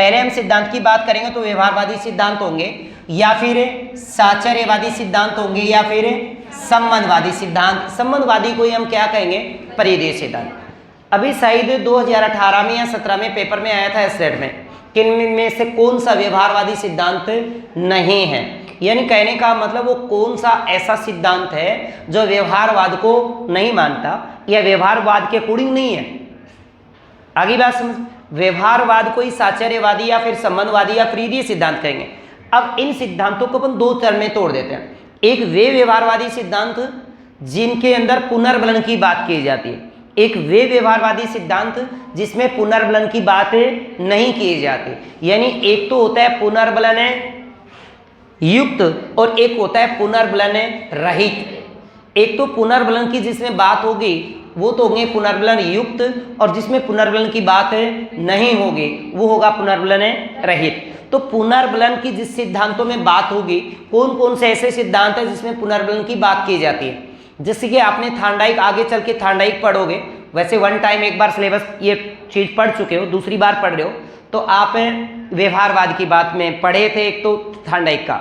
पहले हम सिद्धांत की बात करेंगे तो व्यवहारवादी सिद्धांत होंगे, या फिर साचर्यवादी सिद्धांत होंगे, या फिर संबंधवादी सिद्धांत। संबंधवादी को ही हम क्या कहेंगे, परिधीय सिद्धांत। अभी शायद 2018 में या 17 में पेपर में आया था स्टेट में कि इनमें से कौन सा व्यवहारवादी सिद्धांत नहीं है, यानी कहने का मतलब वो कौन सा ऐसा सिद्धांत है जो व्यवहारवाद को नहीं मानता या व्यवहारवाद के अकॉर्डिंग नहीं है। आगे बात समझ, व्यवहारवाद को ही साचर्यवादी या फिर संबंधवादी या परिधीय सिद्धांत कहेंगे। अब इन सिद्धांतों को अपन दो चरण में तोड़ देते हैं। एक वे व्यवहारवादी सिद्धांत जिनके अंदर पुनर्बलन की बात की जाती है, एक वे व्यवहारवादी सिद्धांत जिसमें पुनर्बलन की बात नहीं की जाती। यानी एक तो होता है पुनर्बलन युक्त और एक होता है पुनर्बलन रहित। एक तो पुनर्बलन की जिसमें बात होगी वो तो होंगे पुनर्बलन युक्त, और जिसमें पुनर्बलन की बात नहीं होगी वो होगा पुनर्बलन रहित। तो पुनर्बलन की जिस सिद्धांतों में बात होगी, कौन कौन से ऐसे सिद्धांत है जिसमें पुनर्बलन की बात की जाती है। जैसे कि आपने थार्नडाइक, आगे चल के थार्नडाइक पढ़ोगे, वैसे वन टाइम एक बार सिलेबस ये चीज पढ़ चुके हो, दूसरी बार पढ़ रहे हो तो आप व्यवहारवाद की बात में पढ़े थे। एक तो थार्नडाइक का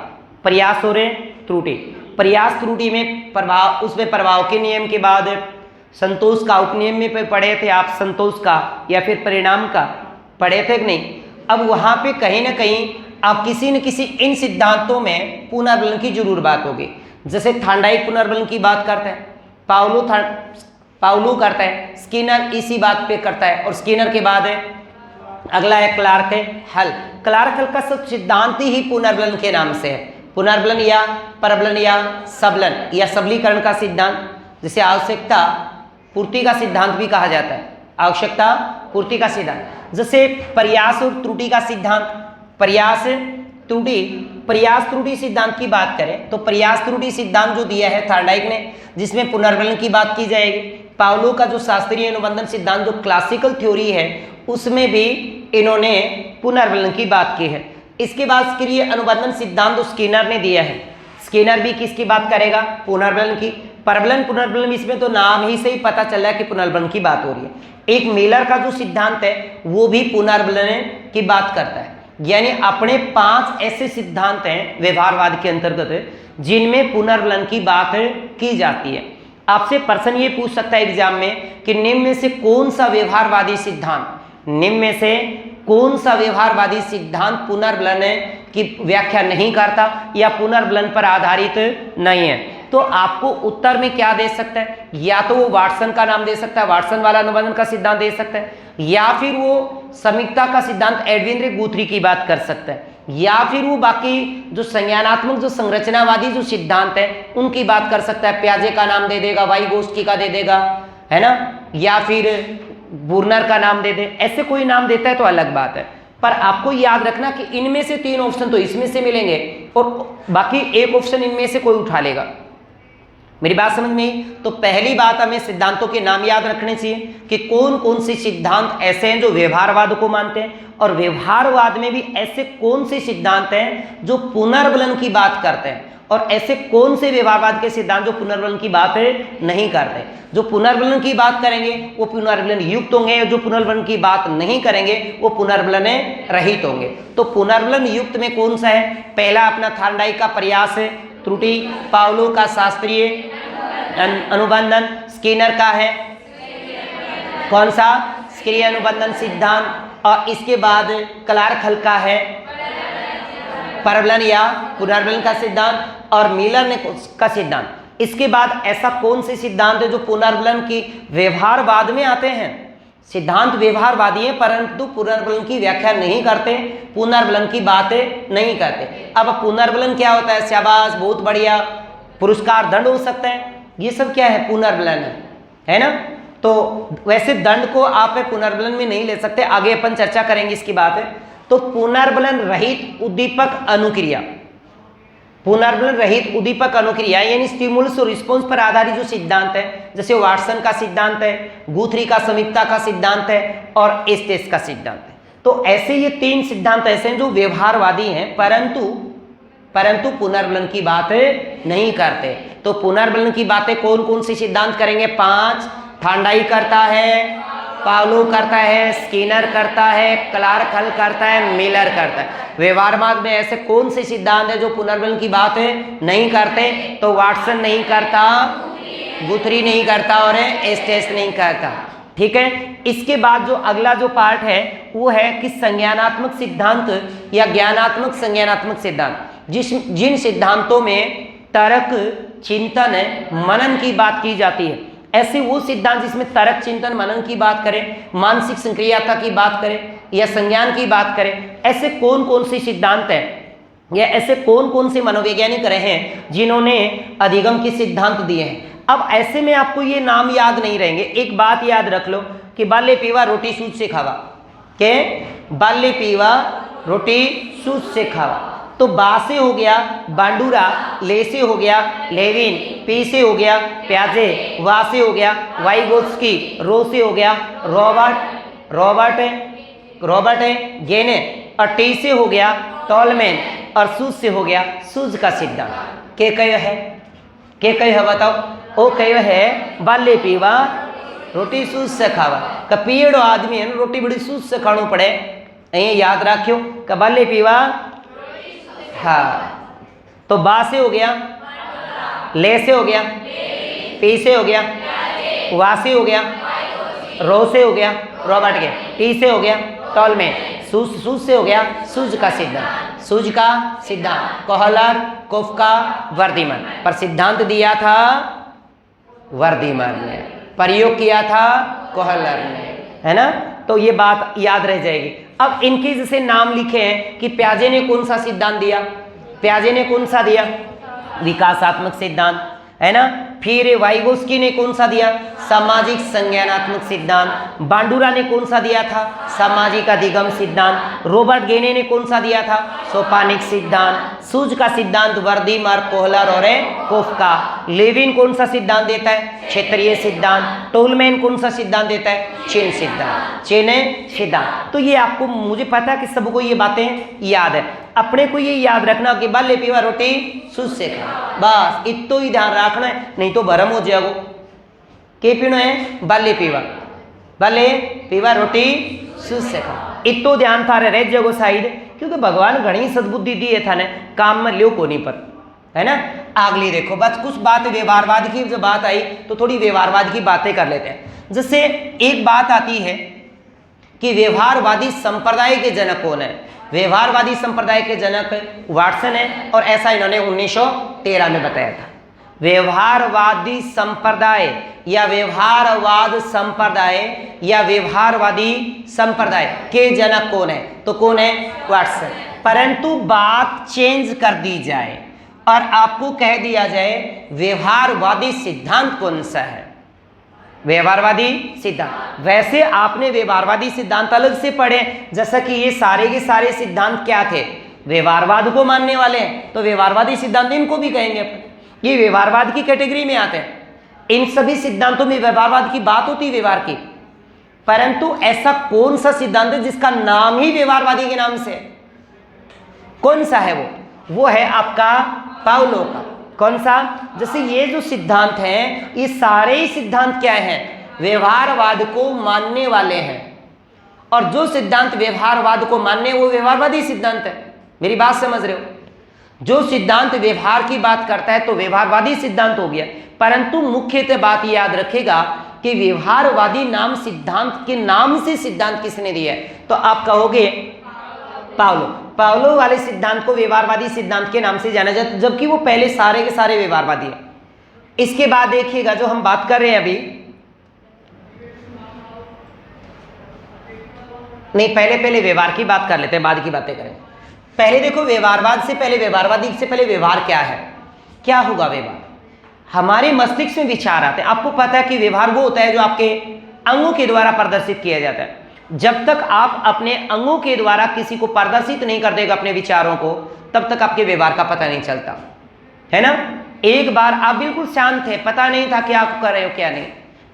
प्रयास और त्रुटि, प्रयास त्रुटि में प्रभाव, उसमें प्रभाव के नियम के बाद संतोष का उपनियम में पढ़े थे आप, संतोष का या फिर परिणाम का पढ़े थे कि नहीं। अब वहां पे कहीं ना कहीं आप किसी न किसी इन सिद्धांतों में पुनर्बलन की जरूर बात होगी। जैसे थार्नडाइक पुनर्बलन की बात करता है, पाउलू करता है, स्किनर इसी बात पे करता है, और स्किनर के बाद अगला है क्लार्क हल। क्लार्क हल का सब सिद्धांत ही पुनर्बलन के नाम से है। पुनर्बलन या परबलन या सबलन या सबलीकरण का सिद्धांत, जिसे आवश्यकता पूर्ति का सिद्धांत भी कहा जाता है, आवश्यकता पूर्ति का सिद्धांत। जैसे प्रयास और त्रुटि का सिद्धांत, प्रयास त्रुटि सिद्धांत की बात करें तो प्रयास त्रुटि सिद्धांत जो दिया है थार्नडाइक ने, जिसमें पुनर्बलन की बात की जाएगी। पाउलो का जो शास्त्रीय अनुबंधन सिद्धांत जो क्लासिकल थ्योरी है उसमें भी इन्होंने पुनर्बलन की बात की है। इसके बाद सक्रिय अनुबंधन सिद्धांत जो स्किनर ने दिया है, स्किनर भी किसकी बात करेगा, पुनर्बलन की। परबलन पुनर्बलन इसमें तो नाम ही से ही पता चल रहा है कि पुनर्बलन की बात हो रही है। एक मिलर का जो सिद्धांत है वो भी पुनर्बलन की बात करता है। यानी अपने 5 ऐसे सिद्धांत हैं व्यवहारवाद के अंतर्गत जिनमें पुनर्बलन की बात की जाती है। आपसे प्रश्न ये पूछ सकता है एग्जाम में कि निम्न में से कौन सा व्यवहारवादी सिद्धांत, निम्न में से कौन सा व्यवहारवादी सिद्धांत पुनर्बलन की व्याख्या नहीं करता या पुनर्बलन पर आधारित नहीं है। तो आपको उत्तर में क्या दे सकता है, या तो वो वाटसन का नाम दे सकता है, वाटसन वाला अनुबंधन का सिद्धांत दे सकता है, या फिर वो समीक्षा का सिद्धांत एडविन रे गुथरी की बात कर सकता है, या फिर वो बाकी जो संज्ञानात्मक जो संरचनावादी जो सिद्धांत है उनकी बात कर सकता है। प्याजे का नाम दे देगा, वाइगोस्की का दे देगा, है ना, या फिर बुर्नर का नाम दे दे, ऐसे कोई नाम देता है तो अलग बात है। पर आपको याद रखना कि इनमें से 3 ऑप्शन तो इसमें से मिलेंगे और बाकी एक ऑप्शन इनमें से कोई उठा लेगा। मेरी बात समझ में आई? तो पहली बात हमें सिद्धांतों के नाम याद रखने चाहिए कि कौन कौन से सिद्धांत ऐसे हैं जो व्यवहारवाद को मानते हैं, और व्यवहारवाद में भी ऐसे कौन से सिद्धांत हैं जो पुनर्बलन की बात करते हैं, और ऐसे कौन से व्यवहारवाद के सिद्धांत जो पुनर्बलन की बात नहीं करते। जो पुनर्बलन की बात करेंगे वो पुनर्बलन युक्त होंगे, जो पुनर्बलन की बात नहीं करेंगे वो पुनर्बलन रहित होंगे। तो पुनर्बलन युक्त में कौन सा है, पहला अपना थार्नडाइक का प्रयास त्रुटि, पाउलो का शास्त्रीय अनुबंधन, स्किनर का है कौन सा, सक्रिय अनुबंधन सिद्धांत, और इसके बाद क्लार्क हल का है परबलन या पुनर्बलन का सिद्धांत, और मिलर ने का सिद्धांत। इसके बाद ऐसा कौन से सिद्धांत है जो पुनर्बलन की व्यवहारवाद में आते हैं। सिद्धांत व्यवहारवादी है परंतु पुनर्बलन की व्याख्या नहीं करते, पुनर्बलन की बातें नहीं करते। अब पुनर्बलन क्या होता है, शाबाश बहुत बढ़िया, पुरस्कार दंड हो सकता है, ये सब क्या है, पुनर्बलन है ना। तो वैसे दंड को आप पुनर्बलन में नहीं ले सकते, आगे अपन चर्चा करेंगे इसकी बात है। तो पुनर्बलन रहित उद्दीपक अनुक्रिया, पुनर्बलन रहित उद्दीपक अनुक्रिया यानी स्टिमुलस और रिस्पॉन्स पर आधारित जो सिद्धांत है, जैसे वाटसन का सिद्धांत है, गुथरी का समीक्षा का सिद्धांत है और एस्टेस का सिद्धांत है। तो ऐसे ये 3 सिद्धांत ऐसे हैं जो व्यवहारवादी हैं परंतु पुनर्बलन की बात नहीं करते। तो पुनर्बलन की बातें कौन कौन सी सिद्धांत करेंगे, 5 थार्नडाइक करता है, पावलो करता है, स्किनर करता है, क्लार्क हल करता है, मिलर करता है। व्यवहारवाद में ऐसे कौन से सिद्धांत है जो पुनर्बल की बात है नहीं करते? तो वाटसन नहीं करता, गुथरी नहीं करता और एस्टेस नहीं करता। ठीक है। इसके बाद जो अगला जो पार्ट है वो है कि संज्ञानात्मक सिद्धांत या ज्ञानात्मक संज्ञानात्मक सिद्धांत, जिन सिद्धांतों में तर्क, चिंतन, मनन की बात की जाती है। ऐसे वो सिद्धांत जिसमें तर्क, चिंतन, मनन की बात करें, मानसिक सक्रियता की बात करें या संज्ञान की बात करें, ऐसे कौन कौन से सिद्धांत हैं या ऐसे कौन कौन से मनोवैज्ञानिक रहे हैं जिन्होंने अधिगम के सिद्धांत दिए हैं। अब ऐसे में आपको ये नाम याद नहीं रहेंगे। एक बात याद रख लो कि बाल्य पीवा रोटी सूज से खावा, के बाल्य पीवा रोटी सूज से खावा। तो बा से हो गया बांडूरा, ले से हो गया लेविन, पी से हो गया प्याजे, वा से हो गया वाइगोत्स्की, रो से हो गया रॉबर्ट गेने, और टी से हो गया टॉलमैन, और सूज से हो गया सूज का सिद्धांत। के कयो है बताओ? ओ कयो है बाल्य पीवा रोटी सूज से खावा। कपीड़ो आदमी है रोटी बड़ी सूज से खाणो पड़े, अँ याद राख्यो कि बाल्य पीवा। हाँ, तो बा से हो गया, ले से हो गया, पी से हो गया, वा से हो गया, रो से हो गया रॉबर्ट के, टी से हो गया टॉलमे, सूज से हो गया सूज का सिद्धांत, कोहलर, कोफ्का, वर्धीमान। पर सिद्धांत दिया था वर्धीमान ने, प्रयोग किया था कोहलर ने, है ना। तो ये बात याद रह जाएगी। अब इनके जैसे नाम लिखे हैं कि प्याजे ने कौन सा सिद्धांत दिया? प्याजे ने कौन सा दिया? विकासात्मक सिद्धांत, है ना। फिर वाइगोस्की ने कौन सा दिया? सामाजिक संज्ञानात्मक सिद्धांत। बांडूरा ने कौन सा दिया था? सामाजिक अधिगम सिद्धांत। रॉबर्ट गेने ने कौन सा दिया था? सोपानिक सिद्धांत। सूज का सिद्धांत वर्धीमान, कोहलर और कोफ्का। लेविन कौन सा सिद्धांत देता है? क्षेत्रीय सिद्धांत। टोलमैन कौन सा सिद्धांत देता है? चिन्ह सिद्धांत। तो ये आपको, मुझे पता है कि सबको ये बातें याद है। अपने को ये याद रखना कि बाल्य पीवा रोटी सूज से खा, बस इतो ही ध्यान रखना है, नहीं तो भरम हो जाएगो। के पीनो है? बाल्य पीवा रोटी सूज से खा, इतो ध्यान थारे रह जाएगो साइड, क्योंकि भगवान घनी सद्बुद्धि दी है थाने, काम में लियो कोनी पर, है ना। अगली देखो, बस कुछ बात व्यवहारवाद की जब बात आई तो थोड़ी व्यवहारवाद की बातें कर लेते हैं। जैसे एक बात आती है कि व्यवहारवादी संप्रदाय के जनक कौन है? व्यवहारवादी संप्रदाय के जनक वाटसन है, और ऐसा इन्होंने 1913 में बताया था। व्यवहारवादी संप्रदाय या व्यवहारवाद संप्रदाय या व्यवहारवादी संप्रदाय के जनक कौन है? तो कौन है? वाटसन। परंतु बात चेंज कर दी जाए और आपको कह दिया जाए व्यवहारवादी सिद्धांत कौन सा है? व्यवहारवादी सिद्धांत। वैसे आपने व्यवहारवादी सिद्धांत अलग से पढ़े, जैसा कि ये सारे के सारे सिद्धांत क्या थे? व्यवहारवाद को मानने वाले हैं, तो व्यवहारवादी सिद्धांत इनको भी कहेंगे। ये व्यवहारवाद की कैटेगरी में आते हैं। इन सभी सिद्धांतों में व्यवहारवाद की बात होती है, व्यवहार की। परंतु ऐसा कौन सा सिद्धांत है जिसका नाम ही व्यवहारवादी के नाम से? कौन सा है वो है आपका पावलो का। कौन सा? जैसे ये जो सिद्धांत हैं, ये सारे ही सिद्धांत क्या हैं? व्यवहारवाद को मानने वाले हैं। और जो सिद्धांत व्यवहारवाद को मानने, वो व्यवहारवादी सिद्धांत है। मेरी बात समझ रहे हो? जो सिद्धांत व्यवहार की बात करता है तो व्यवहारवादी सिद्धांत हो गया। परंतु मुख्यतः बात याद रखेगा कि व्यवहारवादी नाम सिद्धांत के नाम से सिद्धांत किसने दिया है? तो आप कहोगे पावलो वाले सिद्धांत को व्यवहारवादी सिद्धांत के नाम से जाना जाता, जबकि वो पहले सारे के सारे व्यवहारवादी है। इसके बाद देखिएगा जो हम बात कर रहे हैं अभी, नहीं पहले व्यवहार की बात कर लेते हैं, बाद की बातें करें। पहले देखो, व्यवहारवाद से पहले, व्यवहारवादी से पहले व्यवहार क्या है? क्या होगा व्यवहार? हमारे मस्तिष्क में विचार आते हैं। आपको पता है कि व्यवहार वो होता है जो आपके अंगों के द्वारा प्रदर्शित किया जाता है। जब तक आप अपने अंगों के द्वारा किसी को प्रदर्शित नहीं कर देगा अपने विचारों को, तब तक आपके व्यवहार का पता नहीं चलता, है ना। एक बार आप बिल्कुल शांत थे, पता नहीं था कि आप कर रहे हो क्या नहीं,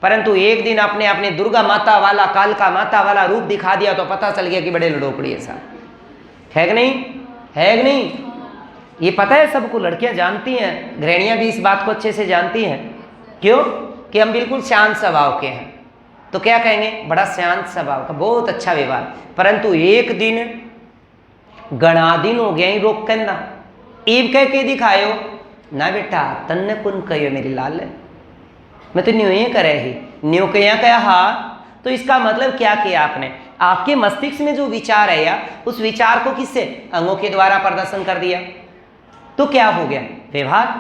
परंतु एक दिन आपने अपने दुर्गा माता वाला, कालका माता वाला रूप दिखा दिया तो पता चल गया कि बड़े लड़ोकड़ी ऐसा है कि नहीं? है कि नहीं? ये पता है सबको, लड़कियां जानती हैं, गृहिणियां भी इस बात को अच्छे से जानती हैं। क्यों? कि हम बिल्कुल शांत स्वभाव के हैं। तो क्या कहेंगे, बड़ा शांत स्वभाव का, बहुत अच्छा व्यवहार। परंतु एक दिन घना दिन हो गया ही रोक करना, ईब कह के दिखायो ना बेटा, तन्ने कुन कहो मेरी लाल, मैं तो न्यू ही करे ही, न्यू कया हाँ। तो इसका मतलब क्या किया आपने, आपके मस्तिष्क में जो विचार है या उस विचार को किससे, अंगों के द्वारा प्रदर्शन कर दिया। तो क्या हो गया, व्यवहार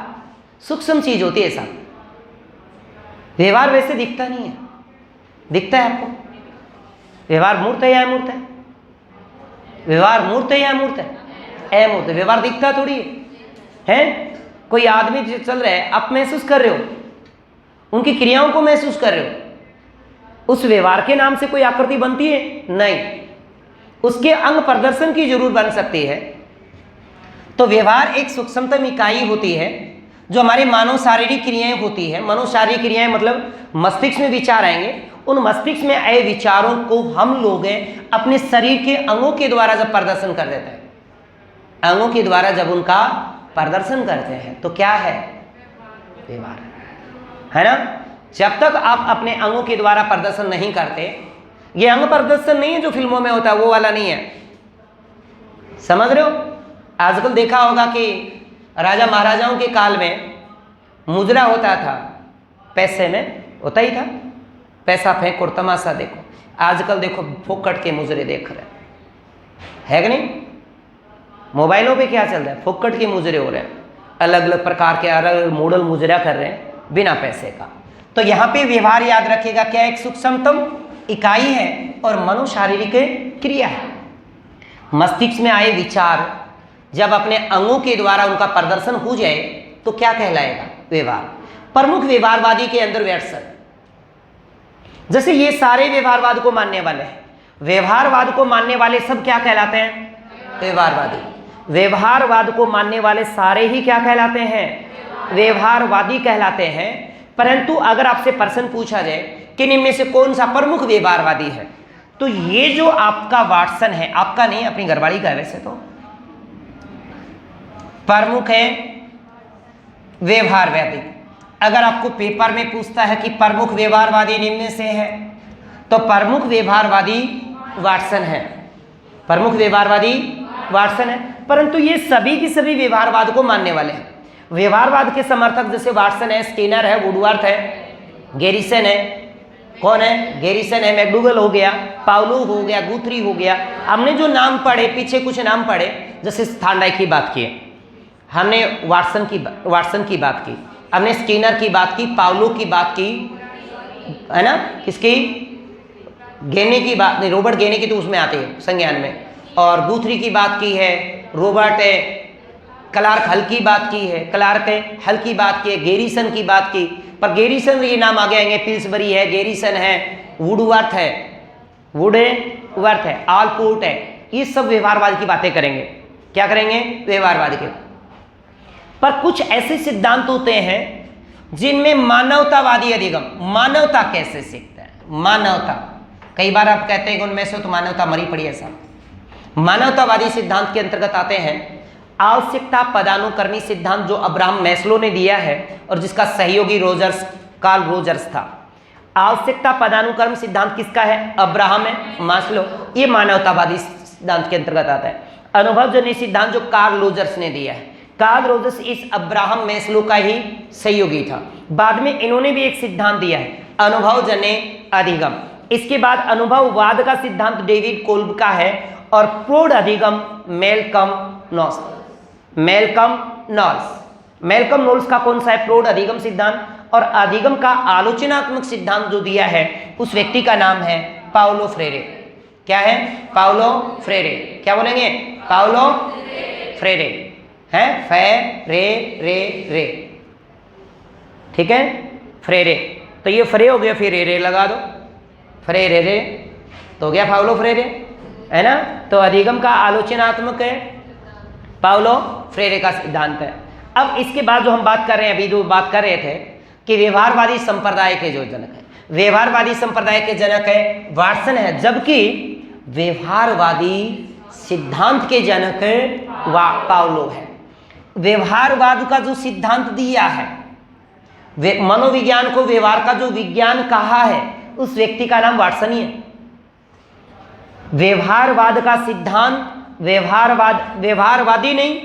सूक्ष्म चीज होती है साहब, व्यवहार वैसे दिखता नहीं है, दिखता है आपको व्यवहार मूर्त है या अमूर्त है, व्यवहार मूर्त है या अमूर्त है, अमूर्त। व्यवहार दिखता थोड़ी है, कोई आदमी जो चल रहा है आप महसूस कर रहे हो, उनकी क्रियाओं को महसूस कर रहे हो, उस व्यवहार के नाम से कोई आकृति बनती है नहीं, उसके अंग प्रदर्शन की जरूर बन सकती है। तो व्यवहार एक सूक्ष्मतम इकाई होती है जो हमारे मानव शारीरिक क्रियाएं होती है। मानव शारीरिक क्रियाएं मतलब मस्तिष्क में विचार आएंगे, उन मस्तिष्क में आए विचारों को हम लोग अपने शरीर के अंगों के द्वारा जब प्रदर्शन कर देते हैं, अंगों के द्वारा जब उनका प्रदर्शन करते हैं तो क्या है, व्यवहार है ना। जब तक आप अपने अंगों के द्वारा प्रदर्शन नहीं करते, ये अंग प्रदर्शन नहीं है जो फिल्मों में होता है, वो वाला नहीं है, समझ रहे हो। आजकल देखा होगा कि राजा महाराजाओं के काल में मुजरा होता था, पैसे में होता ही था, पैसा फेंक और तमाशा देखो। आजकल देखो फोकट के मुजरे देख रहे हैं, है कि नहीं। मोबाइलों पे क्या चल रहा है, फोकट के मुजरे हो रहे हैं, अलग अलग प्रकार के अलग अलग मॉडल मुजरा कर रहे हैं बिना पैसे का। तो यहाँ पे व्यवहार याद रखिएगा क्या, एक सूक्ष्मतम इकाई है और मनोशारीरिक क्रिया है। मस्तिष्क में आए विचार जब अपने अंगों के द्वारा उनका प्रदर्शन हो जाए तो क्या कहलाएगा, व्यवहार। प्रमुख व्यवहारवादी के अंदर व्यवसाय, जैसे ये सारे व्यवहारवाद को मानने वाले हैं, व्यवहारवाद को मानने वाले सब क्या कहलाते हैं, व्यवहारवादी। व्यवहारवाद को मानने वाले सारे ही क्या कहलाते हैं, व्यवहारवादी कहलाते हैं। परंतु अगर आपसे प्रश्न पूछा जाए कि इनमें से कौन सा प्रमुख व्यवहारवादी है, तो ये जो आपका वाटसन है, आपका नहीं अपनी घरवाली का है, वैसे तो प्रमुख है व्यवहारवादी। अगर आपको पेपर में पूछता है कि प्रमुख व्यवहारवादी निम्न से है, तो प्रमुख व्यवहारवादी वाटसन है, प्रमुख व्यवहारवादी वाटसन है। परंतु ये सभी की सभी व्यवहारवाद को मानने वाले हैं। व्यवहारवाद के समर्थक जैसे वाटसन है, स्किनर है, वुडवर्थ है, गैरिसन है, कौन है, गैरिसन है, मैकडूगल हो गया, पाउलो हो गया, गुथरी हो गया। हमने जो नाम पढ़े, पीछे कुछ नाम पढ़े, जैसे थार्नडाइक की बात की, हमने वाटसन की बात की, हमने स्किनर की बात की, पाउलो की बात की, है ना, किसकी, गेने की बात नहीं, रॉबर्ट गेने की तो उसमें आती है संज्ञान में, और गुथरी की बात की है, रॉबर्ट क्लार्क हल की बात की है, क्लार्क हल की बात की है, गैरिसन की बात की, पर गैरिसन ये नाम आगे आएंगे, पिल्सबरी है, गैरिसन है, वुडवर्थ है, वुडवर्थ है, आलपोर्ट है, ये सब व्यवहारवाद की बातें करेंगे। क्या करेंगे, व्यवहारवाद के। पर कुछ ऐसे सिद्धांत होते हैं जिनमें मानवतावादी अधिगम, मानवता कैसे सीखता है, मानवता। कई बार आप कहते हैं कि उनमें से तो मानवता मरी पड़ी है साहब। मानवतावादी सिद्धांत के अंतर्गत आते हैं आवश्यकता पदानुक्रमी सिद्धांत, जो अब्राहम मैस्लो ने दिया है और जिसका सहयोगी कार्ल रोजर्स था। आवश्यकता पदानुक्रम सिद्धांत किसका है, अब्राहम है, मास्लो। ये मानवतावादी सिद्धांत के अंतर्गत आता है। अनुभवजन्य सिद्धांत जो कार्ल रोजर्स ने दिया है, कार्ल रोजर्स इस अब्राहम मैस्लो का ही सहयोगी था। बाद में इन्होंने भी एक सिद्धांत दिया है, अनुभवजन्य अधिगम। इसके बाद अनुभववाद का सिद्धांत डेविड कोल्ब का है और प्रौढ़ अधिगम मेलकम नॉल्स। मेलकम नॉल्स का कौन सा है, प्रौढ़ अधिगम सिद्धांत। और अधिगम का आलोचनात्मक सिद्धांत जो दिया है उस व्यक्ति का नाम है पाउलो फ्रेरे। क्या है, पाउलो फ्रेरे। क्या बोलेंगे, पाउलो फ्रेरे है, रे, ठीक है, फ्रेरे। तो ये फ्रे हो गया, फिर रे लगा दो, फ्रेरे तो हो गया पाउलो फ्रेरे, है ना। तो अधिगम का आलोचनात्मक है, पाउलो फ्रेरे का सिद्धांत है। अब इसके बाद जो हम बात कर रहे हैं, अभी जो बात कर रहे थे कि व्यवहारवादी संप्रदाय के जो जनक है, व्यवहारवादी संप्रदाय के जनक है वाटसन है, जबकि व्यवहारवादी सिद्धांत के जनक पाउलो है। व्यवहारवाद का जो सिद्धांत दिया है, मनोविज्ञान को व्यवहार का जो विज्ञान कहा है, उस व्यक्ति का नाम वाटसन ही है। व्यवहारवाद का सिद्धांत, व्यवहारवादी नहीं,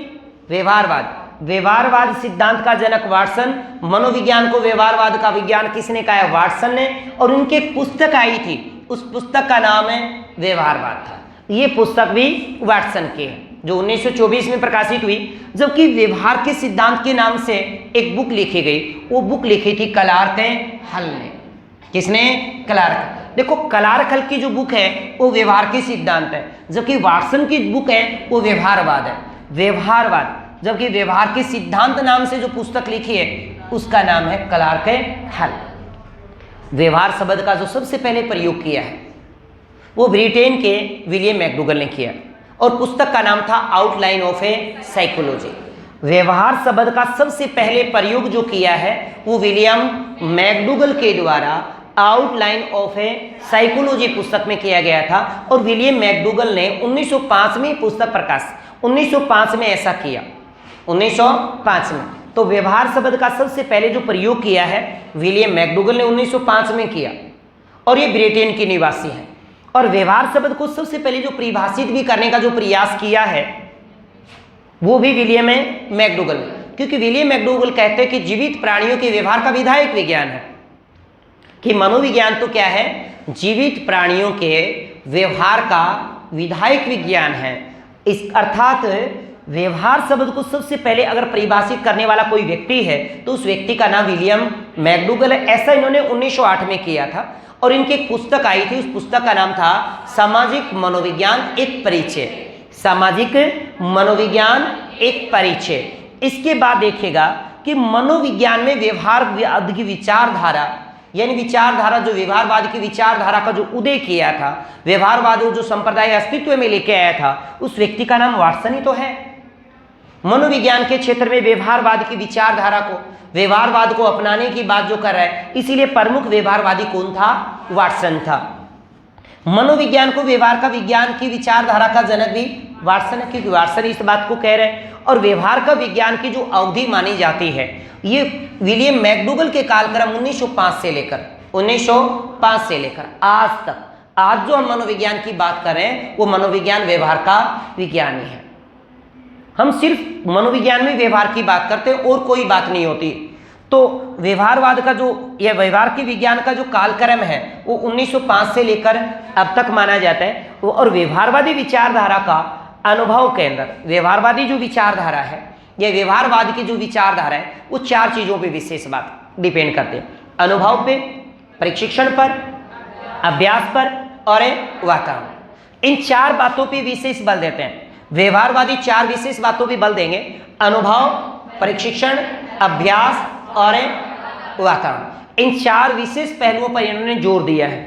व्यवहारवाद सिद्धांत का जनक वाटसन, मनोविज्ञान को व्यवहारवाद का विज्ञान किसने कहा है? वाटसन ने। और उनकी एक पुस्तक आई थी, उस पुस्तक का नाम है व्यवहारवाद था। ये पुस्तक भी वाटसन की है जो 1924 में प्रकाशित हुई। जबकि व्यवहार के सिद्धांत के नाम से एक बुक लिखी गई, वो बुक लिखी थी क्लार्क हल ने। किसने? क्लार्क। देखो क्लार्क हल की जो बुक है वो व्यवहार के सिद्धांत है, जबकि वाटसन की बुक है वो व्यवहारवाद है, व्यवहारवाद। जबकि व्यवहार के सिद्धांत नाम से जो पुस्तक लिखी है उसका नाम है क्लार्क हल। व्यवहार शब्द का जो सबसे पहले प्रयोग किया है वो ब्रिटेन के विलियम मैकडूगल ने किया और पुस्तक का नाम था आउटलाइन ऑफ ए साइकोलॉजी। व्यवहार शब्द का सबसे पहले प्रयोग जो किया है वो विलियम मैकडूगल के द्वारा आउटलाइन ऑफ ए साइकोलॉजी पुस्तक में किया गया था। और विलियम मैकडूगल ने 1905 में पुस्तक प्रकाश, 1905 में ऐसा किया, 1905 में। तो व्यवहार शब्द का सबसे पहले जो प्रयोग किया है विलियम मैकडूगल ने 1905 में किया और ये ब्रिटेन के निवासी हैं। और व्यवहार शब्द को सबसे पहले जो परिभाषित भी करने का जो प्रयास किया है वो भी विलियम मैकडूगल ने, क्योंकि विलियम मैकडूगल कहते हैं कि जीवित प्राणियों के व्यवहार का विधायक विज्ञान है, कि मनोविज्ञान तो क्या है? जीवित प्राणियों के व्यवहार का विधायक विज्ञान है। इस अर्थात व्यवहार शब्द को सबसे पहले अगर परिभाषित करने वाला कोई व्यक्ति है तो उस व्यक्ति का नाम विलियम मैकडूगल है। ऐसा इन्होंने 1908 में किया था और इनकी एक पुस्तक आई थी, उस पुस्तक का नाम था सामाजिक मनोविज्ञान एक परिचय, सामाजिक मनोविज्ञान एक परिचय। इसके बाद देखिएगा कि मनोविज्ञान में व्यवहारवाद की विचारधारा, यानी विचारधारा जो व्यवहारवाद की विचारधारा का जो उदय किया था, व्यवहारवाद जो संप्रदाय अस्तित्व में लेके आया था, उस व्यक्ति का नाम वाटसन ही तो है। मनोविज्ञान के क्षेत्र में व्यवहारवाद की विचारधारा को, व्यवहारवाद को अपनाने की बात जो कर रहा है, इसीलिए प्रमुख व्यवहारवादी कौन था? वाटसन था। मनोविज्ञान को व्यवहार का विज्ञान की विचारधारा का जनक भी वाटसन है, क्योंकि वाटसन इस बात को कह रहे हैं। और व्यवहार का विज्ञान की जो अवधि मानी जाती है ये विलियम मैकडूगल के कालक्रम 1905 से लेकर आज तक, आज जो हम मनोविज्ञान की बात कर रहे हैं वो मनोविज्ञान व्यवहार का विज्ञान ही है। हम सिर्फ मनोविज्ञान में व्यवहार की बात करते हैं और कोई बात नहीं होती। तो व्यवहारवाद का जो यह व्यवहार के विज्ञान का जो कालक्रम है वो 1905 से लेकर अब तक माना जाता है। और व्यवहारवादी विचारधारा का अनुभव के अंदर, व्यवहारवादी जो विचारधारा है, यह व्यवहारवाद की जो विचारधारा है वो चार चीजों पे विशेष बात डिपेंड करते हैं: अनुभव पे, प्रशिक्षण पर, अभ्यास पर और वातावरण। इन चार बातों पे विशेष बल देते हैं। व्यवहारवादी चार विशेष बातों पे बल देंगे: अनुभव, प्रशिक्षण, अभ्यास और वातावरण। इन चार विशेष पहलुओं पर इन्होंने जोर दिया है।